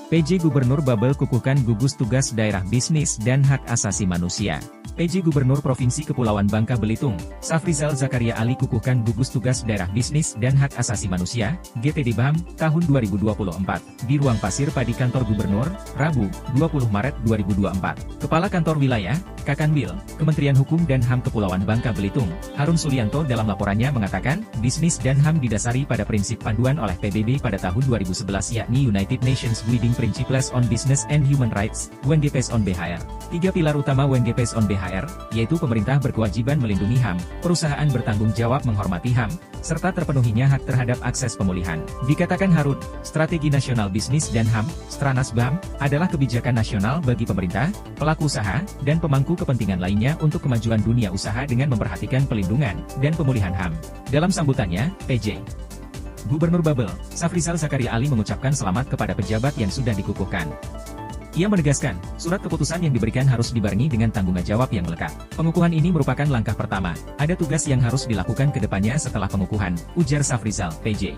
PJ Gubernur Babel kukuhkan gugus tugas daerah bisnis dan hak asasi manusia. PJ Gubernur Provinsi Kepulauan Bangka Belitung, Safrizal Zakaria Ali kukuhkan gugus tugas daerah bisnis dan hak asasi manusia, GTD BAM, tahun 2024, di Ruang Pasir Padi Kantor Gubernur, Rabu, 20 Maret 2024. Kepala Kantor Wilayah, Kakanwil, Kementerian Hukum dan HAM Kepulauan Bangka Belitung, Harun Sulianto dalam laporannya mengatakan, bisnis dan HAM didasari pada prinsip panduan oleh PBB pada tahun 2011 yakni United Nations Guiding Principles on Business and Human Rights, UNGPS on BHR. Tiga pilar utama UNGPS on BHR, yaitu pemerintah berkewajiban melindungi HAM, perusahaan bertanggung jawab menghormati HAM, serta terpenuhinya hak terhadap akses pemulihan. Dikatakan Harun, Strategi Nasional Bisnis dan HAM, Stranas BAM, adalah kebijakan nasional bagi pemerintah, pelaku usaha, dan pemangku kepentingan lainnya untuk kemajuan dunia usaha dengan memperhatikan pelindungan dan pemulihan HAM. Dalam sambutannya, PJ Gubernur Babel, Safrizal Zakaria Ali mengucapkan selamat kepada pejabat yang sudah dikukuhkan. Ia menegaskan, surat keputusan yang diberikan harus dibarengi dengan tanggung jawab yang melekat. Pengukuhan ini merupakan langkah pertama, ada tugas yang harus dilakukan ke depannya setelah pengukuhan, ujar Safrizal, PJ.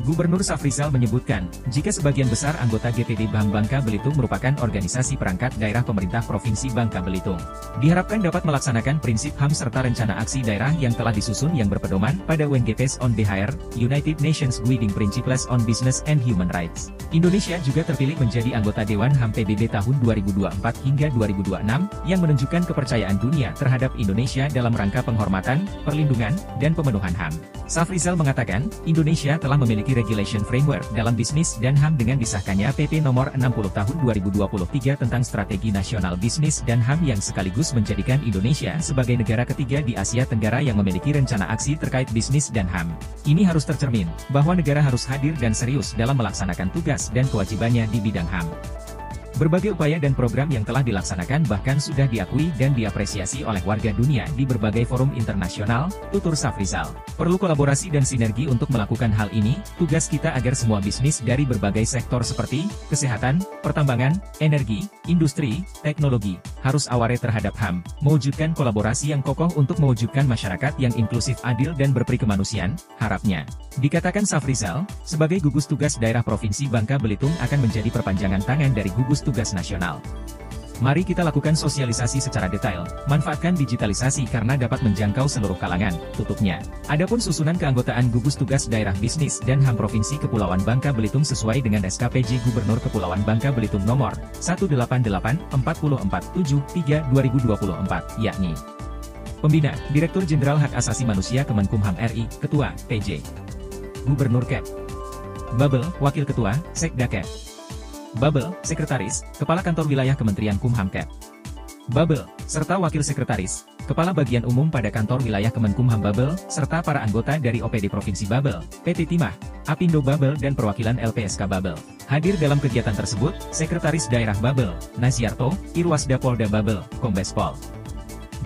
Gubernur Safrizal menyebutkan, jika sebagian besar anggota GTD BAM Bangka Belitung merupakan organisasi perangkat daerah pemerintah Provinsi Bangka Belitung, diharapkan dapat melaksanakan prinsip HAM serta rencana aksi daerah yang telah disusun yang berpedoman pada UNGPS on BHR, United Nations Guiding Principles on Business and Human Rights. Indonesia juga terpilih menjadi anggota Dewan HAM PBB tahun 2024 hingga 2026, yang menunjukkan kepercayaan dunia terhadap Indonesia dalam rangka penghormatan, perlindungan, dan pemenuhan HAM. Safrizal mengatakan, Indonesia telah memiliki Regulation Framework dalam bisnis dan HAM dengan disahkannya PP Nomor 60 Tahun 2023 tentang Strategi Nasional Bisnis dan HAM yang sekaligus menjadikan Indonesia sebagai negara ketiga di Asia Tenggara yang memiliki rencana aksi terkait bisnis dan HAM. Ini harus tercermin, bahwa negara harus hadir dan serius dalam melaksanakan tugas dan kewajibannya di bidang HAM. Berbagai upaya dan program yang telah dilaksanakan bahkan sudah diakui dan diapresiasi oleh warga dunia di berbagai forum internasional, tutur Safrizal. Perlu kolaborasi dan sinergi untuk melakukan hal ini, tugas kita agar semua bisnis dari berbagai sektor seperti kesehatan, pertambangan, energi, industri, teknologi, harus aware terhadap HAM, mewujudkan kolaborasi yang kokoh untuk mewujudkan masyarakat yang inklusif, adil dan berperi kemanusiaan, harapnya. Dikatakan Safrizal, sebagai gugus tugas daerah Provinsi Bangka Belitung akan menjadi perpanjangan tangan dari gugus tugas nasional. Mari kita lakukan sosialisasi secara detail, manfaatkan digitalisasi karena dapat menjangkau seluruh kalangan, tutupnya. Adapun susunan keanggotaan gugus tugas daerah bisnis dan HAM Provinsi Kepulauan Bangka Belitung sesuai dengan SKPJ Gubernur Kepulauan Bangka Belitung nomor 188-40473/2024, yakni Pembina, Direktur Jenderal Hak Asasi Manusia Kemenkumham RI, Ketua, PJ Gubernur Kep Babel, Wakil Ketua, Sekda Kep Babel, Sekretaris, Kepala Kantor Wilayah Kementerian Kumham Kep Babel, serta Wakil Sekretaris, Kepala Bagian Umum pada Kantor Wilayah Kemenkumham Babel, serta para anggota dari OPD Provinsi Babel, PT Timah, Apindo Babel dan perwakilan LPSK Babel. Hadir dalam kegiatan tersebut, Sekretaris Daerah Babel, Naziarto, Irwasda Polda Babel, Kombes Pol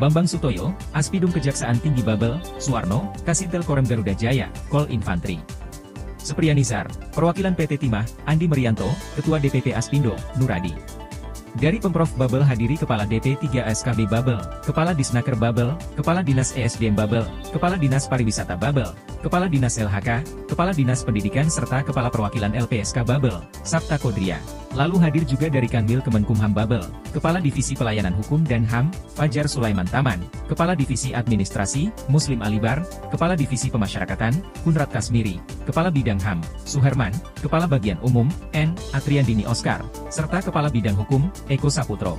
Bambang Sutoyo, Aspidum Kejaksaan Tinggi Babel, Suwarno, Kasintel Korem Garuda Jaya, Kol Infantri. Supriyanizar, perwakilan PT Timah, Andi Merianto, Ketua DPP Aspindo, Nuradi. Dari Pemprov Babel hadiri Kepala DP 3 SKB Babel, Kepala Disnaker Babel, Kepala Dinas ESDM Babel, Kepala Dinas Pariwisata Babel, Kepala Dinas LHK, Kepala Dinas Pendidikan serta Kepala Perwakilan LPSK Babel, Sabta Kodria. Lalu hadir juga dari Kanwil Kemenkumham Babel, Kepala Divisi Pelayanan Hukum dan HAM, Fajar Sulaiman Taman, Kepala Divisi Administrasi, Muslim Alibar, Kepala Divisi Pemasyarakatan, Kunrat Kasmiri, Kepala Bidang HAM, Suherman, Kepala Bagian Umum, N. Atriandini Oscar, serta Kepala Bidang Hukum, Eko Saputro.